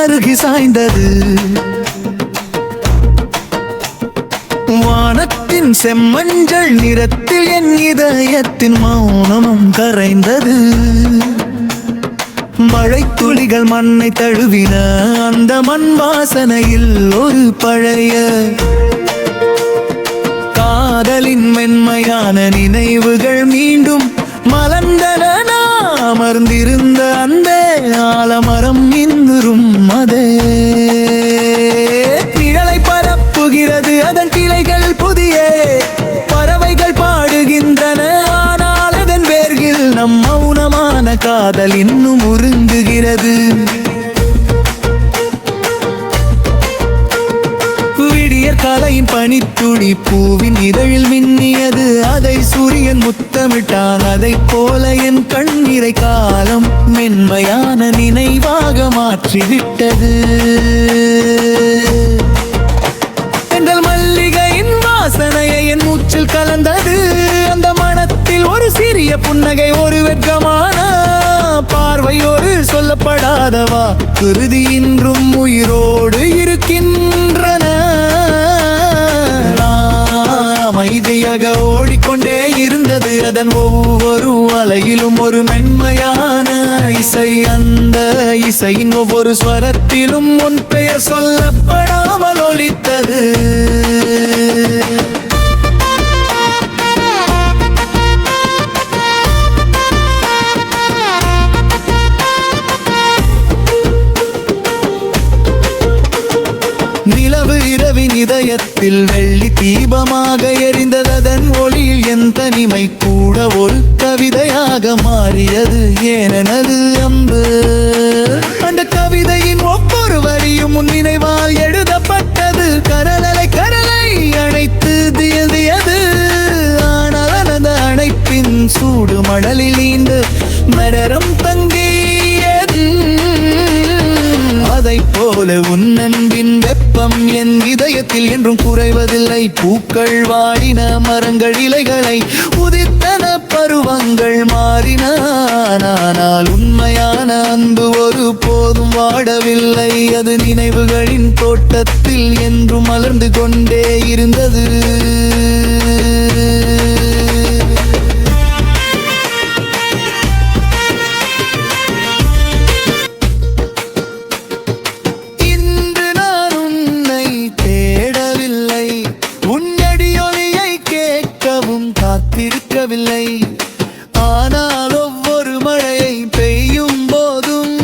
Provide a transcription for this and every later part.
அருகி சாய்ந்தது. வானத்தின் செம்மஞ்சள் நிறத்தில் என் இதயத்தின் மௌனமும் கரைந்தது. மழை துளிகள் மண்ணை தழுவின. அந்த மண் வாசனையில் ஒரு பழைய காதலின் மென்மையான நினைவுகள் மீண்டும் மலர்ந்தன. அமர்ந்திருந்த அந்த ஆலமரம் இன்றும் அதே நிழலை பரப்புகிறது. அதன் கிளைகள் புதிய பறவைகள் பாடுகின்றன. ஆனால் அதன் வேர்கில் நம் மௌனமான காதல் இன்னும் உருங்குகிறது. காலையின் பனித்துளி பூவின் இதழில் மின்னியது. அதை சூரியன் முத்தமிட்டான். அதை போல என் கண்ணீரை காலம் மென்மையான நினைவாக மாற்றிவிட்டது. எங்கள் மல்லிகையின் வாசனையை என் மூச்சில் கலந்தது. அந்த மனத்தில் ஒரு சிறிய புன்னகை, ஒரு வெட்கமான பார்வையோடு சொல்லப்படாதவா குருதி இன்றும் உயிரோடு இருக்கின்றன. அமைதியாக ஓடிக்கொண்டே இருந்தது. அதன் ஒவ்வொரு அலையிலும் ஒரு மென்மையான இசை. அந்த இசையின் ஒவ்வொரு ஸ்வரத்திலும் உன் பெயர் சொல்லப்படாமல் ஒலித்தது. நிலவு இரவின் இதயத்தில் வெள்ளி தீபமாக எரிந்தது. அதன் ஒளியில் என் தனிமை கூட ஒரு கவிதையாக மாறியது. ஏனெனது அம்பு அந்த கவிதையின் ஒவ்வொரு வரியும் உன் நினைவால் எழுதப்பட்டது. கரலை அணைத்து தியது. ஆனால் அந்த அணைப்பின் சூடு மணலில் நீண்டு மலரும் தங்கியது. அதை போல உன் அன்பின் வெப்பம் என் இதயத்தில் என்றும் குறைவதில்லை. பூக்கள் வாடின, மரங்கள் இலைகளை உதித்தன, பருவங்கள் மாறின. ஆனால் உண்மையான அன்பு ஒரு போதும் வாடவில்லை. அது நினைவுகளின் தோட்டத்தில் என்றும் மலர்ந்து கொண்டே இருந்தது. காத்திருக்கவில்லை. ஆனால் ஒவ்வொரு மழையை பெய்யும் போதும்,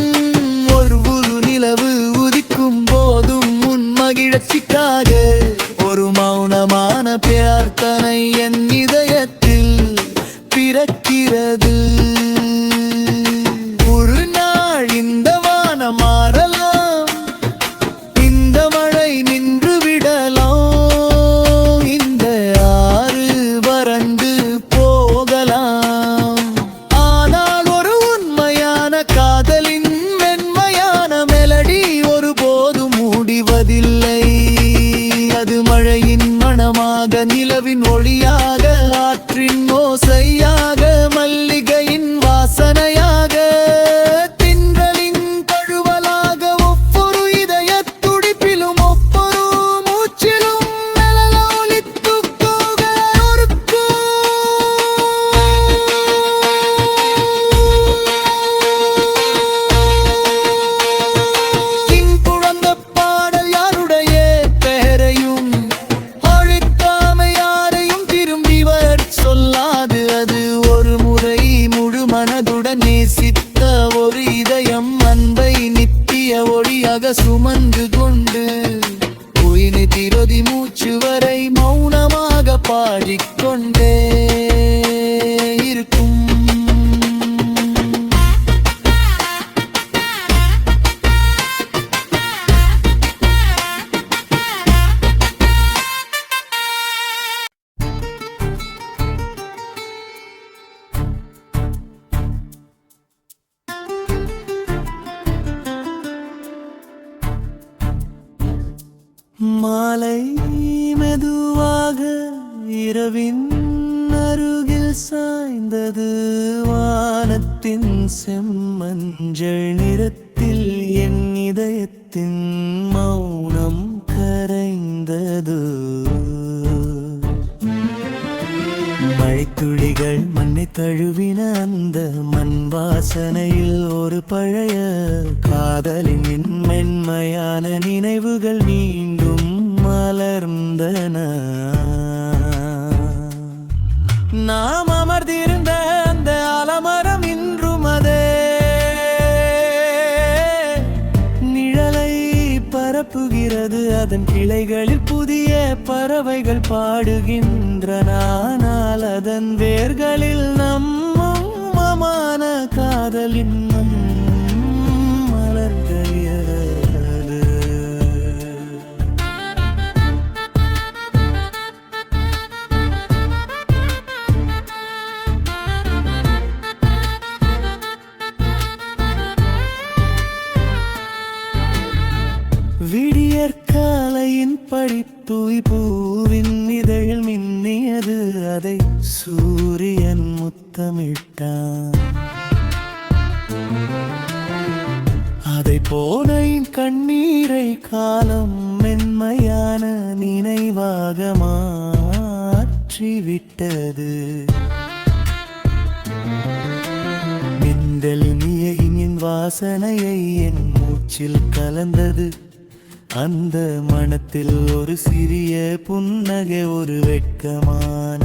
ஒரு புது நிலவு உதிக்கும் போதும் உன் மகிழ்ச்சிக்காக ஒரு மௌனமான பிரார்த்தனை என் இதயத்தில் பிறக்கிறது. ஒரு நாள் இந்த வானம் மாறலாம், இந்த மழை நின்று விடலாம், இந்த ஆறு வறண்டு போகலாம். ஆனால் ஒரு உண்மையான காதலின் மென்மையான மெலடி ஒருபோதும் முடிவதில்லை. அது மழையின் மணமாக, நிலவின் ஒளியாக, ஆற்றின் ஓசையாக, மல்லிகையின் வாசனையாக, தின்றலின் தழுவலாக, ஒவ்வொரு இதய துடிப்பிலும் ஒவ்வொரு மூச்சிலும் மெலலொலித்து போக குழந்த பாடல் யாருடைய பெயரையும் அழைக்காம யாரையும் திரும்பிவர் சொல்லாது. அது ஒரு முறை முழு மனதுடன் நேசித்த ஒரு இதயம் அன்பை நித்திய ஒளியாக சுமந்து கொண்டு உயிரை திரதி மூச்சு வரை மௌனமாக பாடிக்கொண்டே இருக்கும். மாலை மெதுவாக இரவின் அருகில் சாய்ந்தது. வானத்தின் செம்மஞ்சள் நிறத்தில் என் இதய மென்மையான நினைவுகள் மீண்டும் மலர்ந்தன. நாம் அமர்ந்திருந்த அந்த ஆலமரம் இன்றும் அதே நிழலை பரப்புகிறது. அதன் கிளைகளில் புதிய பறவைகள் பாடுகின்றன. ஆனால் அதன் வேர்களில் நம்மமான காதல் இன்னும் மலர்கிறது. விடியற்காலையின் படித்துளி பூவின் இதழில் மின்னியது. அதை சூரியன் முத்தமிட்டான். அதை போனையின் கண்ணீரை காலம் மென்மையான நினைவாக மாற்றிவிட்டது. மின்னலின் வாசனையை என் மூச்சில் கலந்தது. அந்த மனத்தில் ஒரு சிறிய புன்னகை, ஒரு வெட்கமான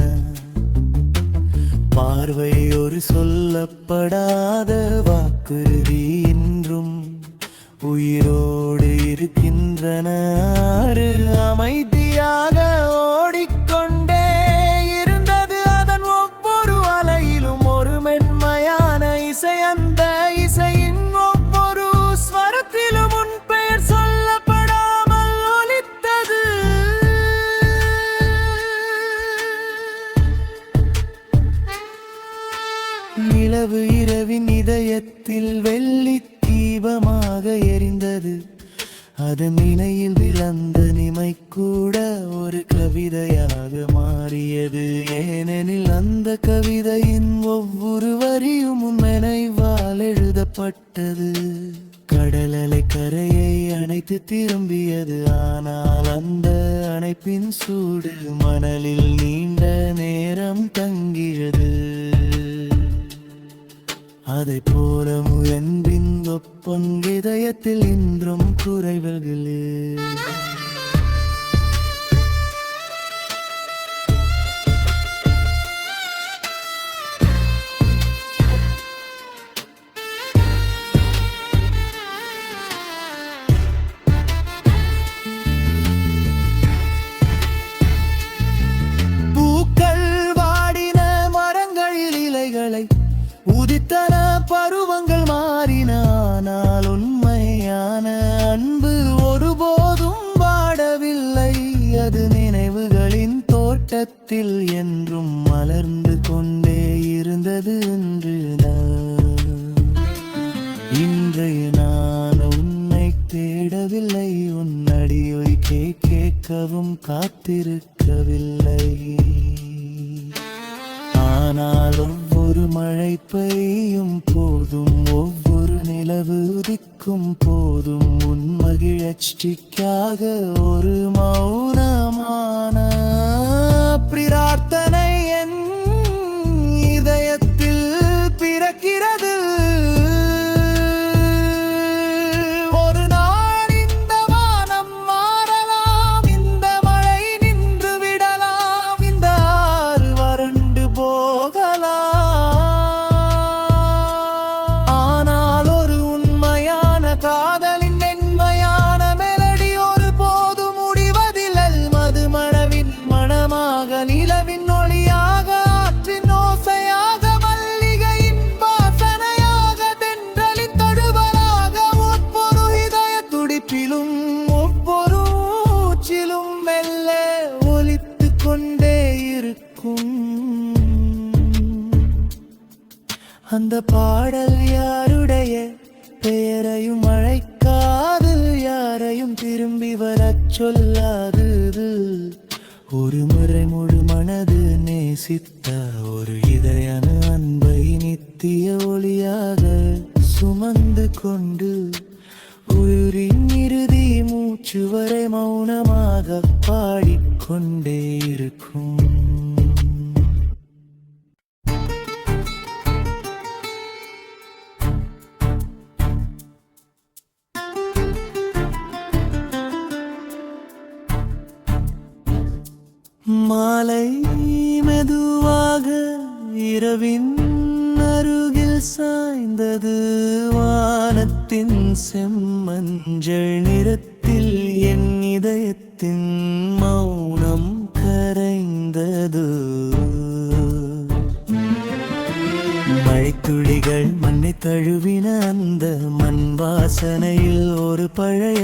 பார்வை, ஒரு சொல்லப்படாத வாக்குறுதி இன்றும் உயிரோடு இருக்கின்றன. அமைதியாக ஓடிக்கொண்டே இருந்தது. அதன் ஒவ்வொரு அலையிலும் ஒரு மென்மையான இசை. அந்த இசையின் ஒவ்வொரு ஸ்வரத்திலும் உன் பெயர் சொல்லப்படாமல் ஒலித்தது. நிலவு இரவின் இதயத்தில் வெள்ளி தீபமாக எரிந்தது. அதன் இணையில் விளந்த நிமை கூட ஒரு கவிதையாக மாறியது. ஏனெனில் அந்த கவிதையின் ஒவ்வொரு வரியும் உன் நினைவால் எழுதப்பட்டது. கடல் அலை கரையை அணைத்து திரும்பியது. ஆனால் அந்த அணைப்பின் சூடு மணலில் நீண்ட நேரம் தங்கியது. அதை போல முயன்பின் ஒப்பன் இதயத்தில் இன்றும் குறைவுகளே. பூக்கள் வாடின, மரங்களில் இலைகளை உதித்தன, பருவங்கள் மாறின. ஆனால் உண்மையான அன்பு ஒருபோதும் வாடவில்லை. அது நினைவுகளின் தோட்டத்தில் என்றும் மலர்ந்து கொண்டே இருந்தது. இன்றைய நான் உன்னை தேடவில்லை. உன் அடியை கேட்கவும் காத்திருக்கவில்லை. ஆனால் ஒவ்வொரு மழை பெய்யும் போதும், ஒவ்வொரு நிலவு உதிக்கும் போதும் உன் மகிழ்ச்சிக்காக ஒரு மௌனமான பிரார்த்தனை என் இதயத்தில் பிறக்கிறது. ஒரு நாள் இந்த வானம் மாறலாம், இந்த மழை நின்று விடலாம், இந்த ஆறு வறண்டு போகலாம். ஆனால் ஒரு உண்மையான காதலின் மென்மையான மெலடி ஒரு போது முடிவதில்லை. மது மணவின் மணமாக, நிலவின் ஒளியாக, ஆற்றின் ஓசையாக, மல்லிகையின் வாசனையாக, தென்றலின் தழுவலாக, ஒவ்வொரு இதய துடிப்பிலும் ஒவ்வொரு மூச்சிலும் மெல்ல ஒலித்து கொண்டே இருக்கும். அந்த பாடல் யாருடைய பெயரையும் அழைக்காது, யாரையும் திரும்பி வரச் சொல்லாது. ஒரு முறை முழு மனது நேசித்த ஒரு இதயான அன்பை நித்திய ஒளியாக சுமந்து கொண்டு உயிரின் இறுதி மூச்சு வரை மௌனமாக பாடிக்கொண்டே இருக்கும். மாலை மெதுவாக இரவின் அருகில் சாய்ந்தது. வானத்தின் செம்மஞ்சள் நிறத்தில் என் இதயத்தின் மௌனம் கரைந்தது. மழைத்துளிகள் மண்ணை தழுவின. அந்த மண் வாசனையில் ஒரு பழைய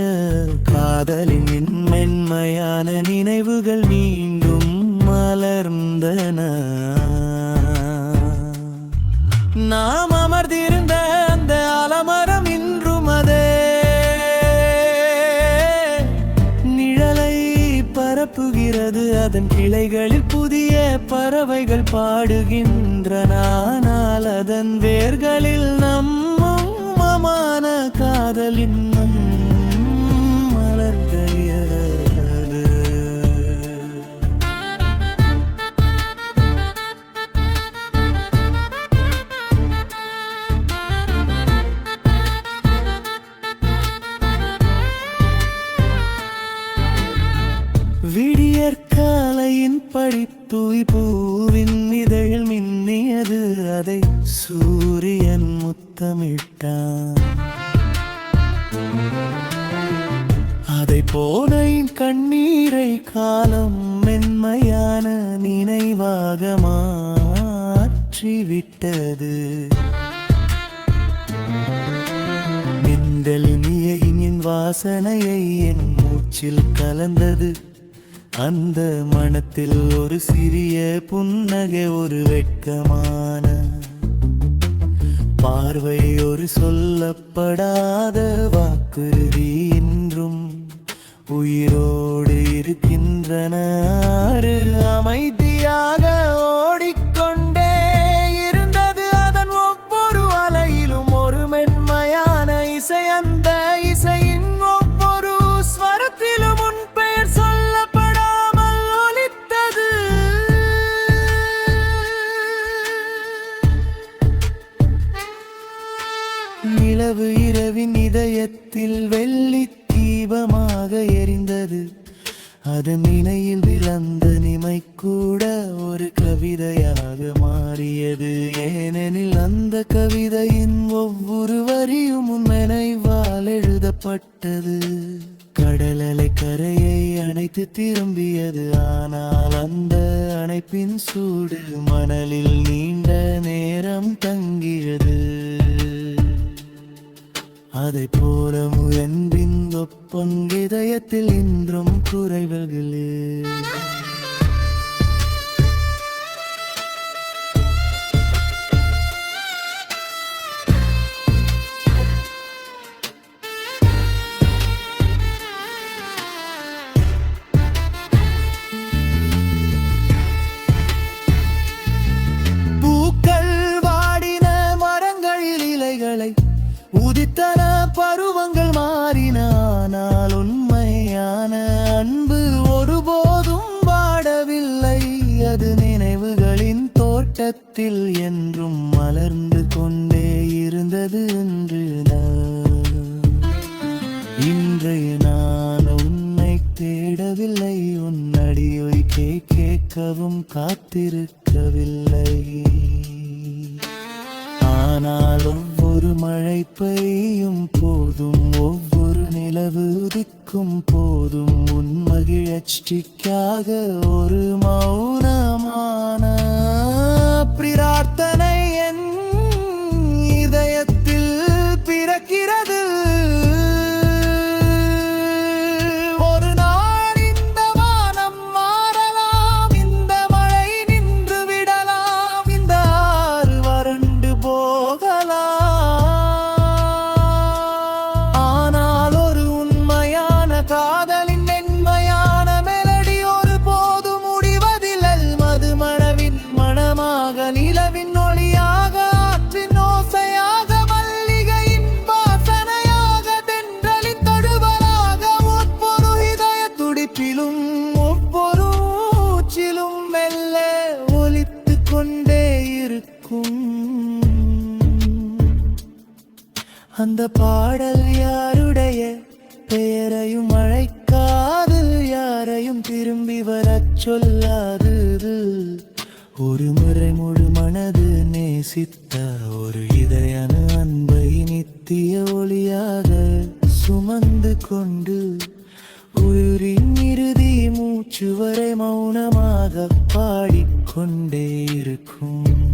காதலின் மென்மையான நினைவுகள் மீண்டும் மலர்ந்தன. நாம் அமர்ந்திருந்த அந்த ஆலமரம் இன்றும் அதே நிழலை பரப்புகிறது. அதன் கிளைகளில் புதிய பறவைகள் பாடுகின்றன. ஆனால் அதன் வேர்களில் நம்மமான காதலின் மலர்கிறது. விடியற்காலையின் படித்துய் பூவின் இதழில் மின்னியது. அதை சூரியன் முத்தமிட்டான். அதை போனையின் கண்ணீரை காலம் மென்மையான நினைவாக மாற்றிவிட்டது. மின்னலினியின் வாசனையை என் மூச்சில் கலந்தது. அந்த மனத்தில் ஒரு சிறிய புன்னகை, ஒரு வெட்கமான பார்வை, ஒரு சொல்லப்படாத வாக்குறுதி இன்றும் உயிரோடு இருக்கின்றன. அமைதியாக ஓடிக்கொண்டே இருந்தது. அதன் ஒவ்வொரு அலையிலும் ஒரு மென்மையான இசை. அந்த இசையின் ஒவ்வொரு ஸ்வரத்திலும் உன் பெயர் சொல்லப்படாமல் ஒலித்தது. நிலவு இரவின் இதயத்தில் வெள்ளி தீபமாக எரிந்தது. அதன் இணையில் விளந்த நிமை கூட ஒரு கவிதையாக மாறியது. ஏனெனில் அந்த கவிதையின் ஒவ்வொரு வரியும் உன் நினைவால் எழுதப்பட்டது. கடல் அலை கரையை அணைத்து திரும்பியது. ஆனால் அந்த அணைப்பின் சூடு மணலில் நீண்ட நேரம் தங்கியது. அதை போல முயன்பின் ஒப்பன் இதயத்தில் இன்றும் குறைவுகளே. பூக்கள் வாடின, மரங்களில் இலைகளை உதித்தன, பருவங்கள் மாறின. ஆனால் உண்மையான அன்பு ஒருபோதும் வாடவில்லை. அது நினைவுகளின் தோட்டத்தில் என்றும் மலர்ந்து கொண்டே இருந்தது. இன்றைய நான் உன்னை தேடவில்லை. உன் அடியை கேட்கவும் காத்திருக்கவில்லை. ஆனால் ஒவ்வொரு மழை பெய்யும் போதும், ஒவ்வொரு நிலவு உதிக்கும் போதும் உன் மகிழ்ச்சிக்காக ஒரு மௌனமான பிரார்த்தனை என் இதயத்தில் பிறக்கிறது. ஒரு நாள் இந்த வானம் மாறலாம், இந்த மழை நின்று விடலாம், இந்த ஆறு வறண்டு போகலாம். ஆனால் ஒரு உண்மையான காதலின் மென்மையான மெலடி ஒரு போது முடிவதில்லை. மது மணவின் மணமாக, நிலவின் ஒளியாக, ஆற்றின் ஓசையாக, மல்லிகையின் வாசனையாக, தென்றலின் தழுவலாக, ஒவ்வொரு இதய துடிப்பிலும் ஒவ்வொரு மூச்சிலும் மெல்ல ஒலித்து கொண்டே இருக்கும். அந்த பாடல் யாருடைய பெயரையும் அழைக்காது, யாரையும் திரும்பி வரச் சொல்லாது. ஒரு முறை முழு மனது நேசித்த ஒரு இதயான அன்பை நித்திய ஒளியாக சுமந்து கொண்டு உயிரின் இறுதி மூச்சு வரை மௌனமாக பாடிக்கொண்டே இருக்கும்.